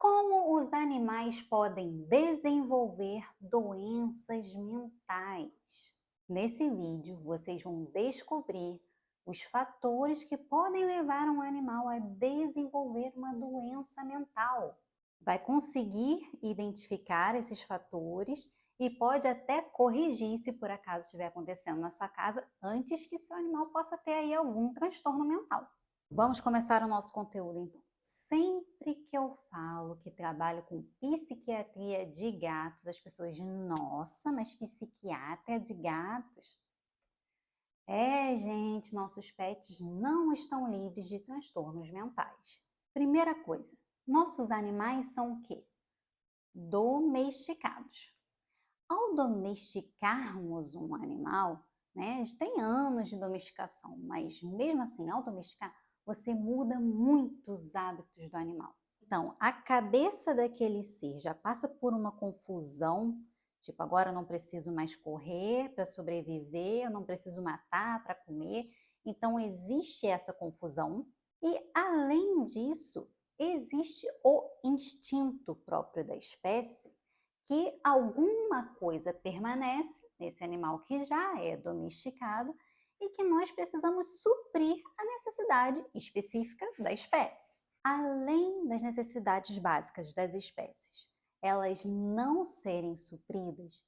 Como os animais podem desenvolver doenças mentais? Nesse vídeo, vocês vão descobrir os fatores que podem levar um animal a desenvolver uma doença mental. Vai conseguir identificar esses fatores e pode até corrigir se por acaso estiver acontecendo na sua casa antes que seu animal possa ter aí algum transtorno mental. Vamos começar o nosso conteúdo então. Sempre que eu falo que trabalho com psiquiatria de gatos, as pessoas dizem, nossa, mas psiquiatra de gatos? É, gente, nossos pets não estão livres de transtornos mentais. Primeira coisa, nossos animais são o quê? Domesticados. Ao domesticarmos um animal, né, tem anos de domesticação, mas mesmo assim, ao domesticar, você muda muito os hábitos do animal. Então, a cabeça daquele ser já passa por uma confusão, tipo, agora eu não preciso mais correr para sobreviver, eu não preciso matar para comer. Então, existe essa confusão e, além disso, existe o instinto próprio da espécie que alguma coisa permanece nesse animal que já é domesticado e que nós precisamos suprir a necessidade específica da espécie. Além das necessidades básicas das espécies, elas não serem supridas,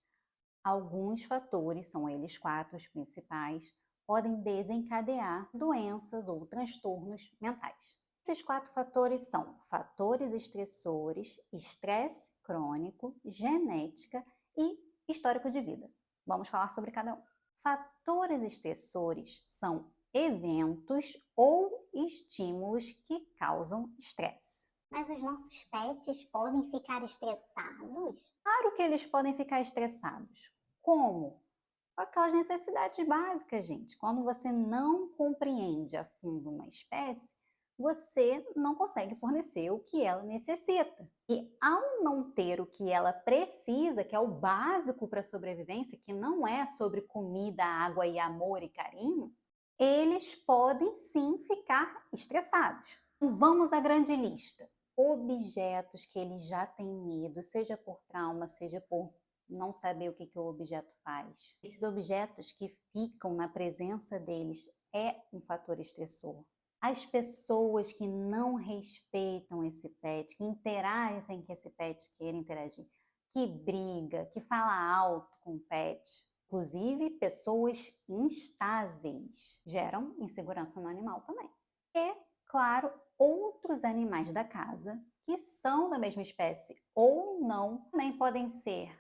alguns fatores, são eles quatro os principais, podem desencadear doenças ou transtornos mentais. Esses quatro fatores são fatores estressores, estresse crônico, genética e histórico de vida. Vamos falar sobre cada um. Fatores estressores são eventos ou estímulos que causam estresse. Mas os nossos pets podem ficar estressados? Claro que eles podem ficar estressados. Como? Aquelas necessidades básicas, gente. Quando você não compreende a fundo uma espécie, você não consegue fornecer o que ela necessita. E ao não ter o que ela precisa, que é o básico para a sobrevivência, que não é sobre comida, água e amor e carinho, eles podem sim ficar estressados. Vamos à grande lista. Objetos que eles já têm medo, seja por trauma, seja por não saber o que o objeto faz. Esses objetos que ficam na presença deles é um fator estressor. As pessoas que não respeitam esse pet, que interagem sem que esse pet queira interagir, que briga, que fala alto com o pet, inclusive pessoas instáveis, geram insegurança no animal também. E, claro, outros animais da casa que são da mesma espécie ou não, também podem ser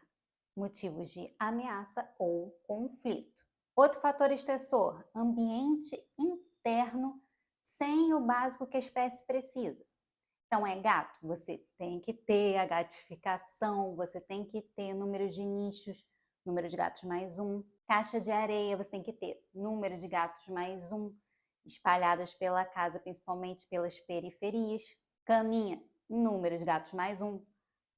motivos de ameaça ou conflito. Outro fator estressor, ambiente interno sem o básico que a espécie precisa. Então é gato, você tem que ter a gatificação, você tem que ter número de nichos, número de gatos mais um. Caixa de areia, você tem que ter número de gatos mais um, espalhadas pela casa, principalmente pelas periferias. Caminha, número de gatos mais um.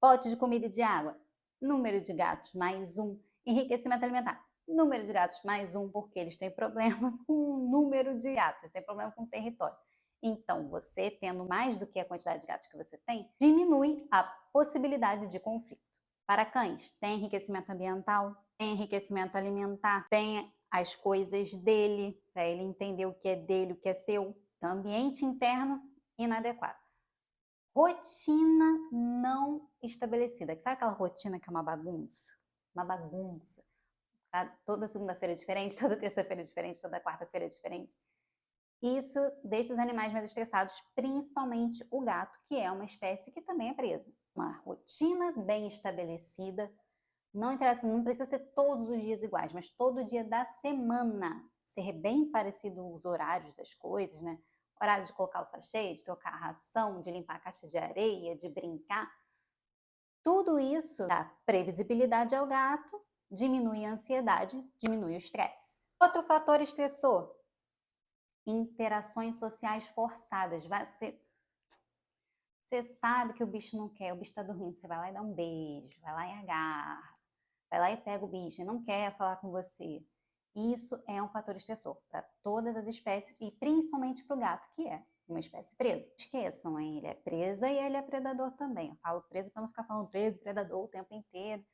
Pote de comida e de água, número de gatos mais um. Enriquecimento alimentar, número de gatos mais um, porque eles têm problema com o número de gatos, têm problema com o território. Então, você tendo mais do que a quantidade de gatos que você tem, diminui a possibilidade de conflito. Para cães, tem enriquecimento ambiental, tem enriquecimento alimentar, tem as coisas dele, para ele entender o que é dele, o que é seu. Então, ambiente interno inadequado. Rotina não estabelecida. Sabe aquela rotina que é uma bagunça? Uma bagunça. Toda segunda-feira é diferente, toda terça-feira é diferente, toda quarta-feira é diferente. Isso deixa os animais mais estressados, principalmente o gato, que é uma espécie que também é presa. Uma rotina bem estabelecida, não interessa, não precisa ser todos os dias iguais, mas todo dia da semana ser bem parecido os horários das coisas, né? Horário de colocar o sachê, de trocar a ração, de limpar a caixa de areia, de brincar. Tudo isso dá previsibilidade ao gato, diminui a ansiedade, diminui o estresse. Outro fator estressor, interações sociais forçadas. Você sabe que o bicho não quer, o bicho está dormindo, você vai lá e dá um beijo, vai lá e agarra, vai lá e pega o bicho, ele não quer falar com você. Isso é um fator estressor para todas as espécies e principalmente para o gato, que é uma espécie presa. Esqueçam, hein? Ele é presa e ele é predador também. Eu falo preso para não ficar falando preso e predador o tempo inteiro,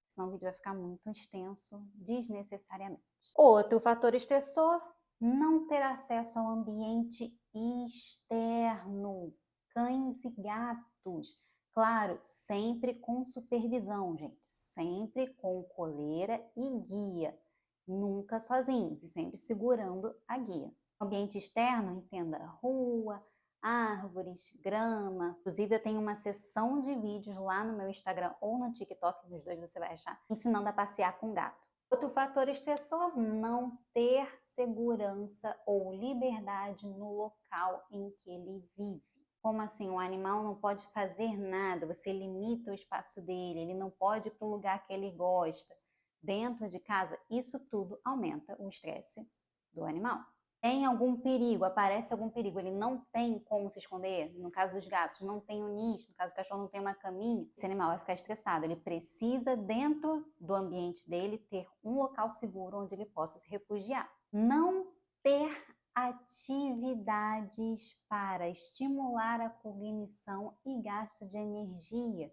senão o vídeo vai ficar muito extenso desnecessariamente. Outro fator estressor, não ter acesso ao ambiente externo. Cães e gatos. Claro, sempre com supervisão, gente. Sempre com coleira e guia. Nunca sozinhos e sempre segurando a guia. Ambiente externo, entenda rua, árvores, grama. Inclusive, eu tenho uma seção de vídeos lá no meu Instagram ou no TikTok, nos dois você vai achar, ensinando a passear com gato. Outro fator estressor, não ter segurança ou liberdade no local em que ele vive. Como assim? O animal não pode fazer nada, você limita o espaço dele, ele não pode ir para o lugar que ele gosta. Dentro de casa, isso tudo aumenta o estresse do animal. Tem algum perigo, aparece algum perigo, ele não tem como se esconder. No caso dos gatos, não tem um nicho, no caso do cachorro não tem uma caminha, esse animal vai ficar estressado. Ele precisa, dentro do ambiente dele, ter um local seguro onde ele possa se refugiar. Não ter atividades para estimular a cognição e gasto de energia,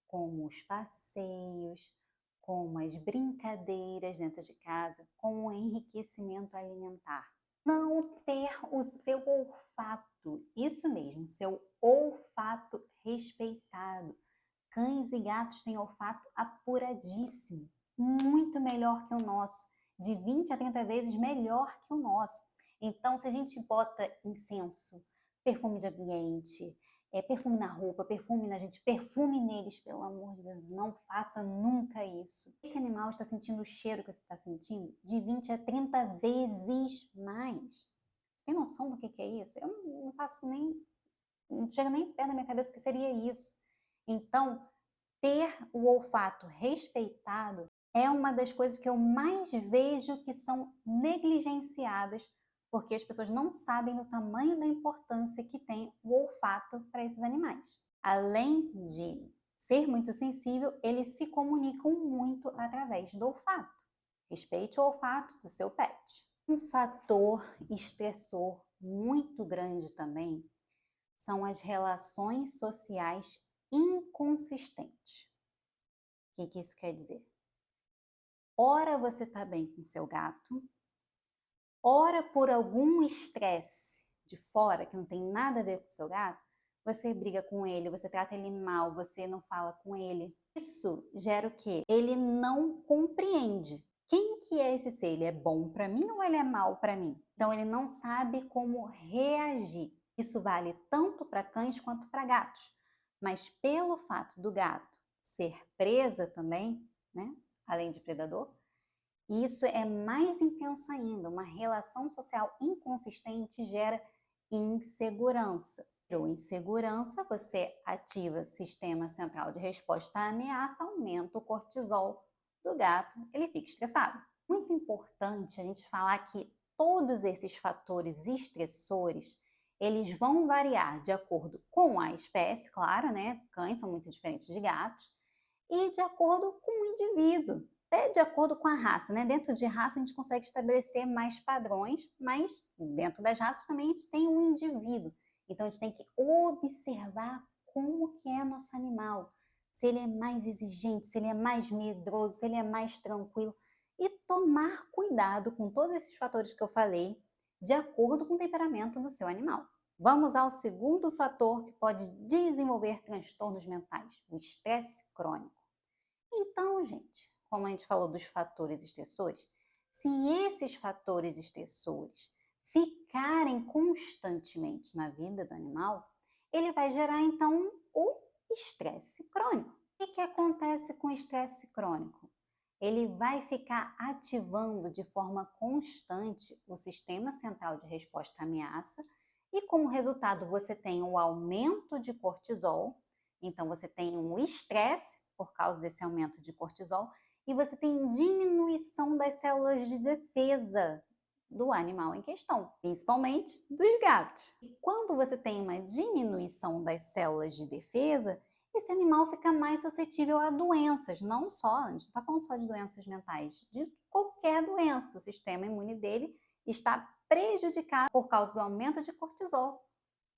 como os passeios, como as brincadeiras dentro de casa, como o enriquecimento alimentar. Não ter o seu olfato, isso mesmo, seu olfato respeitado. Cães e gatos têm olfato apuradíssimo, muito melhor que o nosso, de 20 a 30 vezes melhor que o nosso. Então, se a gente bota incenso, perfume de ambiente, perfume na roupa, perfume na gente, perfume neles, pelo amor de Deus, não faça nunca isso. Esse animal está sentindo o cheiro que você está sentindo de 20 a 30 vezes mais. Você tem noção do que é isso? Eu não faço nem, não chega nem perto da minha cabeça o que seria isso. Então, ter o olfato respeitado é uma das coisas que eu mais vejo que são negligenciadas, porque as pessoas não sabem o tamanho da importância que tem o olfato para esses animais. Além de ser muito sensível, eles se comunicam muito através do olfato. Respeite o olfato do seu pet. Um fator estressor muito grande também são as relações sociais inconsistentes. O que isso quer dizer? Ora você está bem com seu gato, ora por algum estresse de fora que não tem nada a ver com o seu gato, você briga com ele, você trata ele mal, você não fala com ele. Isso gera o quê? Ele não compreende. Quem que é esse ser? Ele é bom para mim ou ele é mal para mim? Então ele não sabe como reagir. Isso vale tanto para cães quanto para gatos. Mas pelo fato do gato ser presa também, né? Além de predador, isso é mais intenso ainda. Uma relação social inconsistente gera insegurança. Ou insegurança, você ativa o sistema central de resposta à ameaça, aumenta o cortisol do gato, ele fica estressado. Muito importante a gente falar que todos esses fatores estressores, eles vão variar de acordo com a espécie, claro, né? Cães são muito diferentes de gatos, e de acordo com o indivíduo, até de acordo com a raça, né? Dentro de raça a gente consegue estabelecer mais padrões, mas dentro das raças também a gente tem um indivíduo. Então a gente tem que observar como que é nosso animal, se ele é mais exigente, se ele é mais medroso, se ele é mais tranquilo, e tomar cuidado com todos esses fatores que eu falei, de acordo com o temperamento do seu animal. Vamos ao segundo fator que pode desenvolver transtornos mentais, o estresse crônico. Então, gente, como a gente falou dos fatores estressores, se esses fatores estressores ficarem constantemente na vida do animal, ele vai gerar então o estresse crônico. O que acontece com o estresse crônico? Ele vai ficar ativando de forma constante o sistema central de resposta à ameaça e, como resultado, você tem um aumento de cortisol, então você tem um estresse por causa desse aumento de cortisol e você tem diminuição das células de defesa do animal em questão, principalmente dos gatos. E quando você tem uma diminuição das células de defesa, esse animal fica mais suscetível a doenças, não só, a gente não está falando só de doenças mentais, de qualquer doença. O sistema imune dele está prejudicado por causa do aumento de cortisol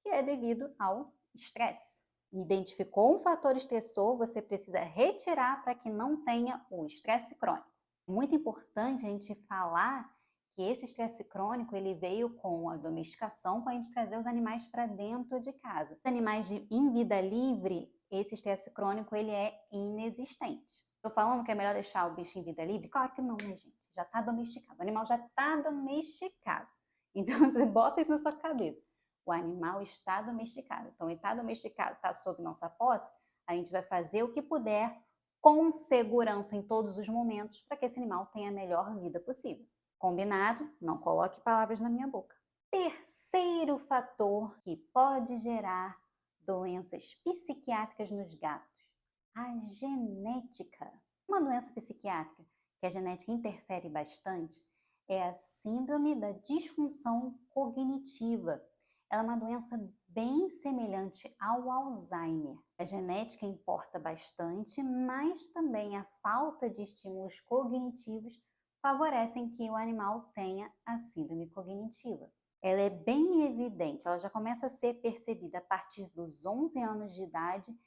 que é devido ao estresse. Identificou um fator estressor, você precisa retirar para que não tenha o estresse crônico. É muito importante a gente falar que esse estresse crônico ele veio com a domesticação, para a gente trazer os animais para dentro de casa. Os animais em vida livre, esse estresse crônico ele é inexistente. Estou falando que é melhor deixar o bicho em vida livre? Claro que não, né, gente? Já está domesticado. O animal já está domesticado. Então, você bota isso na sua cabeça. O animal está domesticado. Então, ele está domesticado, está sob nossa posse, a gente vai fazer o que puder com segurança em todos os momentos para que esse animal tenha a melhor vida possível. Combinado? Não coloque palavras na minha boca. Terceiro fator que pode gerar doenças psiquiátricas nos gatos: a genética. Uma doença psiquiátrica que a genética interfere bastante é a síndrome da disfunção cognitiva. Ela é uma doença bem semelhante ao Alzheimer. A genética importa bastante, mas também a falta de estímulos cognitivos favorecem que o animal tenha a síndrome cognitiva. Ela é bem evidente, ela já começa a ser percebida a partir dos 11 anos de idade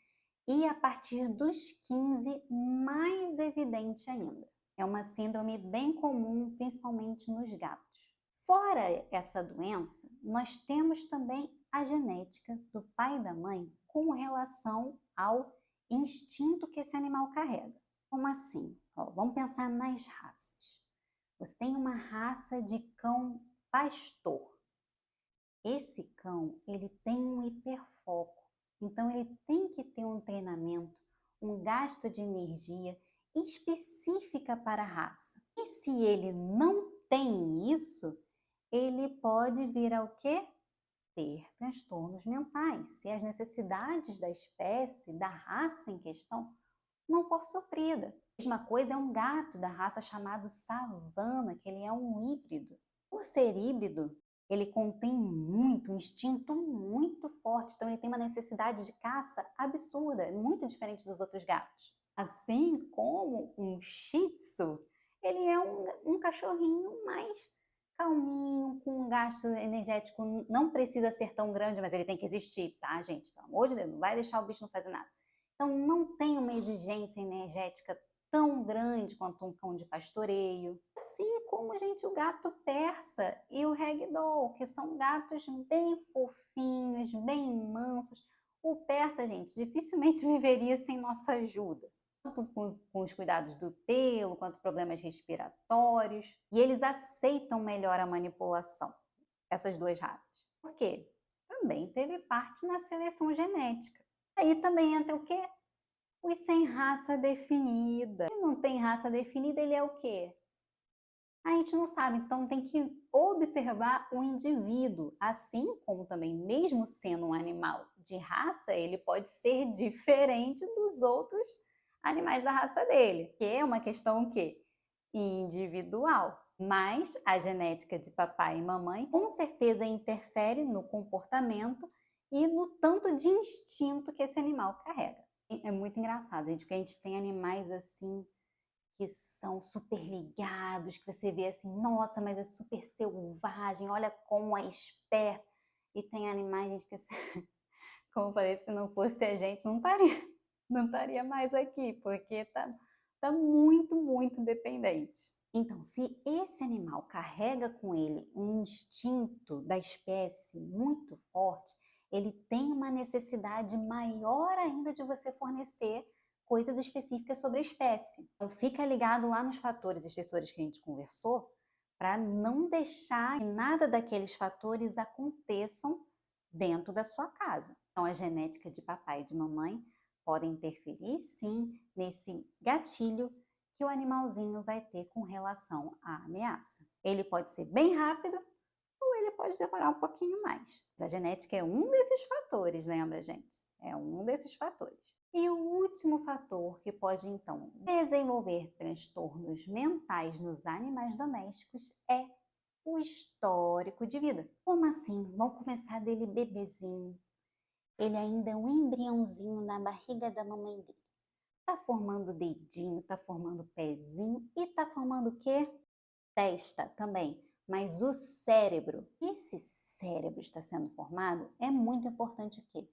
e a partir dos 15, mais evidente ainda. É uma síndrome bem comum, principalmente nos gatos. Fora essa doença, nós temos também a genética do pai e da mãe com relação ao instinto que esse animal carrega. Como assim? Vamos pensar nas raças. Você tem uma raça de cão pastor. Esse cão, ele tem um hiperfoco. Então, ele tem que ter um treinamento, um gasto de energia específica para a raça. E se ele não tem isso, ele pode vir ao quê? Ter transtornos mentais, se as necessidades da espécie, da raça em questão, não for suprida. A mesma coisa é um gato da raça chamado Savana, que ele é um híbrido. Por ser híbrido, ele contém um instinto muito forte, então ele tem uma necessidade de caça absurda, muito diferente dos outros gatos. Assim como um Shih Tzu, ele é um cachorrinho mais calminho, com um gasto energético, não precisa ser tão grande, mas ele tem que existir, tá, gente? Pelo amor de Deus, não vai deixar o bicho não fazer nada. Então, não tem uma exigência energética tão grande quanto um cão de pastoreio. Assim como, gente, o gato persa e o ragdoll, que são gatos bem fofinhos, bem mansos. O persa, gente, dificilmente viveria sem nossa ajuda. Tanto com os cuidados do pelo, quanto problemas respiratórios. E eles aceitam melhor a manipulação, essas duas raças. Por quê? Também teve parte na seleção genética. Aí também entra o quê? Os sem raça definida. Se não tem raça definida, ele é o quê? A gente não sabe, então tem que observar o indivíduo, assim como também, mesmo sendo um animal de raça, ele pode ser diferente dos outros animais da raça dele, que é uma questão o quê? Individual. Mas a genética de papai e mamãe com certeza interfere no comportamento e no tanto de instinto que esse animal carrega. É muito engraçado, gente, porque a gente tem animais assim que são super ligados, que você vê assim, nossa, mas é super selvagem, olha como é esperto. E tem animais, gente, que, como eu falei, se não fosse a gente, não estaria mais aqui, porque tá muito, muito dependente. Então, se esse animal carrega com ele um instinto da espécie muito forte, ele tem uma necessidade maior ainda de você fornecer coisas específicas sobre a espécie. Então, fica ligado lá nos fatores estressores que a gente conversou, para não deixar que nada daqueles fatores aconteçam dentro da sua casa. Então, a genética de papai e de mamãe pode interferir, sim, nesse gatilho que o animalzinho vai ter com relação à ameaça. Ele pode ser bem rápido ou ele pode demorar um pouquinho mais. A genética é um desses fatores, lembra, gente? É um desses fatores. E o último fator que pode, então, desenvolver transtornos mentais nos animais domésticos é o histórico de vida. Como assim? Vamos começar dele bebezinho. Ele ainda é um embriãozinho na barriga da mamãe dele. Tá formando dedinho, tá formando pezinho e tá formando o quê? Testa também. Mas o cérebro, esse cérebro está sendo formado, é muito importante o quê?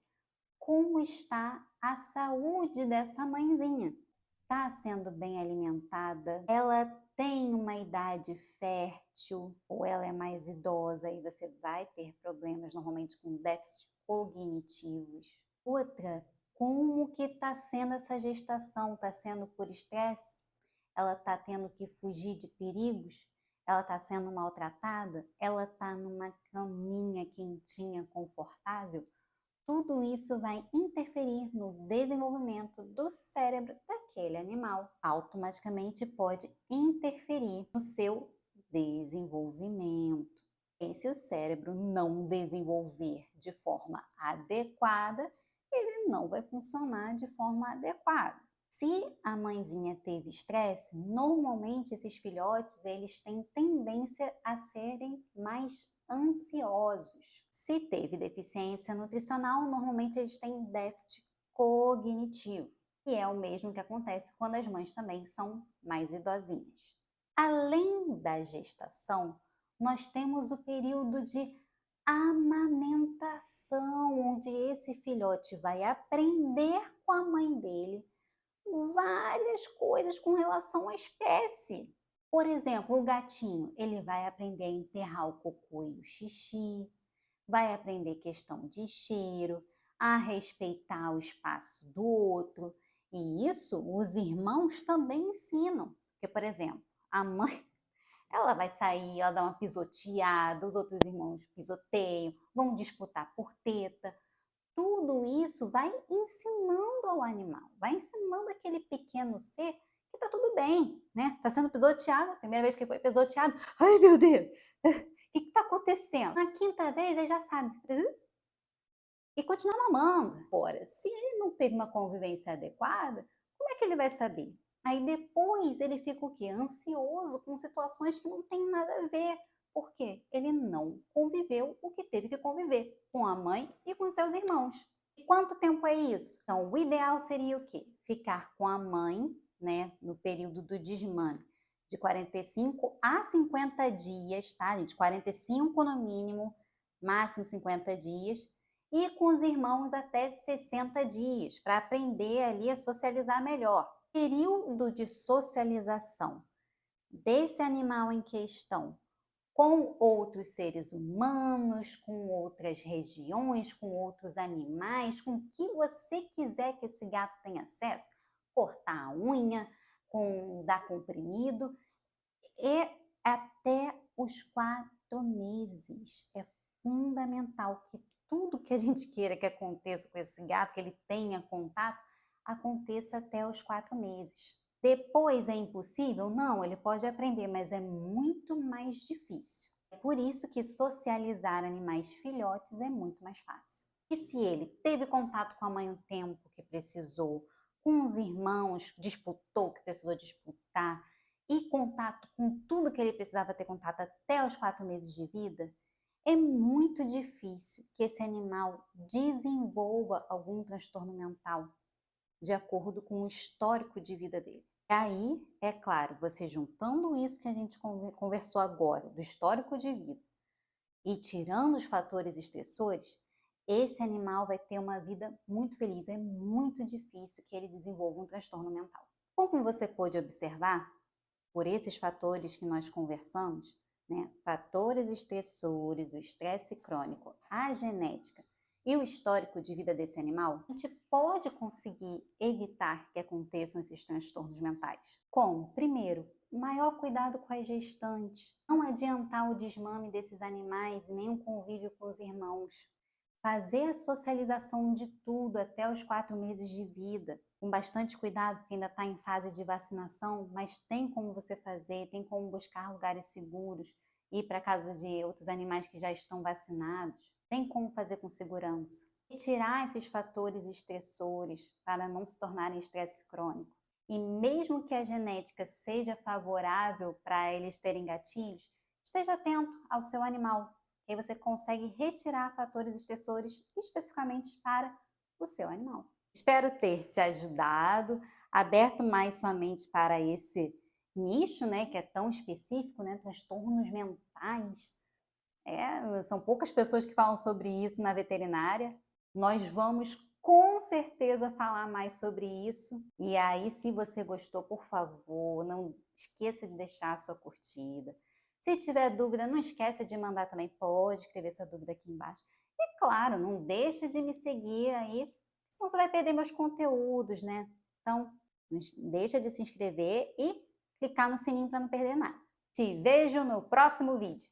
Como está a saúde dessa mãezinha? Está sendo bem alimentada? Ela tem uma idade fértil ou ela é mais idosa e você vai ter problemas normalmente com déficits cognitivos? Outra, como que está sendo essa gestação? Está sendo por estresse? Ela está tendo que fugir de perigos? Ela está sendo maltratada? Ela está numa caminha quentinha, confortável? Tudo isso vai interferir no desenvolvimento do cérebro daquele animal. Automaticamente pode interferir no seu desenvolvimento. E se o cérebro não desenvolver de forma adequada, ele não vai funcionar de forma adequada. Se a mãezinha teve estresse, normalmente esses filhotes eles têm tendência a serem mais ansiosos. Se teve deficiência nutricional, normalmente eles têm déficit cognitivo, que é o mesmo que acontece quando as mães também são mais idosinhas. Além da gestação, nós temos o período de amamentação, onde esse filhote vai aprender com a mãe dele várias coisas com relação à espécie. Por exemplo, o gatinho, ele vai aprender a enterrar o cocô e o xixi, vai aprender questão de cheiro, a respeitar o espaço do outro. E isso os irmãos também ensinam. Porque, por exemplo, a mãe, ela vai sair, ela dá uma pisoteada, os outros irmãos pisoteiam, vão disputar por teta. Tudo isso vai ensinando ao animal, vai ensinando aquele pequeno ser que tá tudo bem, né? Tá sendo pisoteado, a primeira vez que foi pisoteado, ai meu Deus, o que tá acontecendo? Na quinta vez ele já sabe e continua mamando. Ora, se ele não teve uma convivência adequada, como é que ele vai saber? Aí depois ele fica o quê? Ansioso com situações que não tem nada a ver. Por quê? Ele não conviveu o que teve que conviver com a mãe e com seus irmãos. E quanto tempo é isso? Então, o ideal seria o quê? Ficar com a mãe, né, no período do desmame, de 45 a 50 dias, tá, gente? 45 no mínimo, máximo 50 dias. E com os irmãos até 60 dias, para aprender ali a socializar melhor. Período de socialização desse animal em questão com outros seres humanos, com outras regiões, com outros animais, com o que você quiser que esse gato tenha acesso, cortar a unha, dar comprimido, e até os 4 meses. É fundamental que tudo que a gente queira que aconteça com esse gato, que ele tenha contato, aconteça até os 4 meses. Depois é impossível? Não, ele pode aprender, mas é muito mais difícil. É por isso que socializar animais filhotes é muito mais fácil. E se ele teve contato com a mãe o tempo que precisou, com os irmãos, disputou o que precisou disputar, e contato com tudo que ele precisava ter contato até os 4 meses de vida, é muito difícil que esse animal desenvolva algum transtorno mental, de acordo com o histórico de vida dele. E aí, é claro, você juntando isso que a gente conversou agora, do histórico de vida, e tirando os fatores estressores, esse animal vai ter uma vida muito feliz. É muito difícil que ele desenvolva um transtorno mental. Como você pôde observar, por esses fatores que nós conversamos, né, fatores estressores, o estresse crônico, a genética e o histórico de vida desse animal, a gente pode conseguir evitar que aconteçam esses transtornos mentais. Como? Primeiro, maior cuidado com as gestantes. Não adiantar o desmame desses animais e nem o convívio com os irmãos. Fazer a socialização de tudo até os 4 meses de vida, com bastante cuidado, porque ainda está em fase de vacinação, mas tem como você fazer, tem como buscar lugares seguros, ir para a casa de outros animais que já estão vacinados, tem como fazer com segurança. Retirar esses fatores estressores para não se tornarem estresse crônico. E mesmo que a genética seja favorável para eles terem gatilhos, esteja atento ao seu animal. E aí você consegue retirar fatores estressores especificamente para o seu animal. Espero ter te ajudado, aberto mais sua mente para esse nicho, né, que é tão específico, né, transtornos mentais. São poucas pessoas que falam sobre isso na veterinária. Nós vamos com certeza falar mais sobre isso. E aí, se você gostou, por favor, não esqueça de deixar a sua curtida. Se tiver dúvida, não esqueça de mandar também, pode escrever sua dúvida aqui embaixo. E claro, não deixa de me seguir aí, senão você vai perder meus conteúdos, né? Então, não deixa de se inscrever e clicar no sininho para não perder nada. Te vejo no próximo vídeo.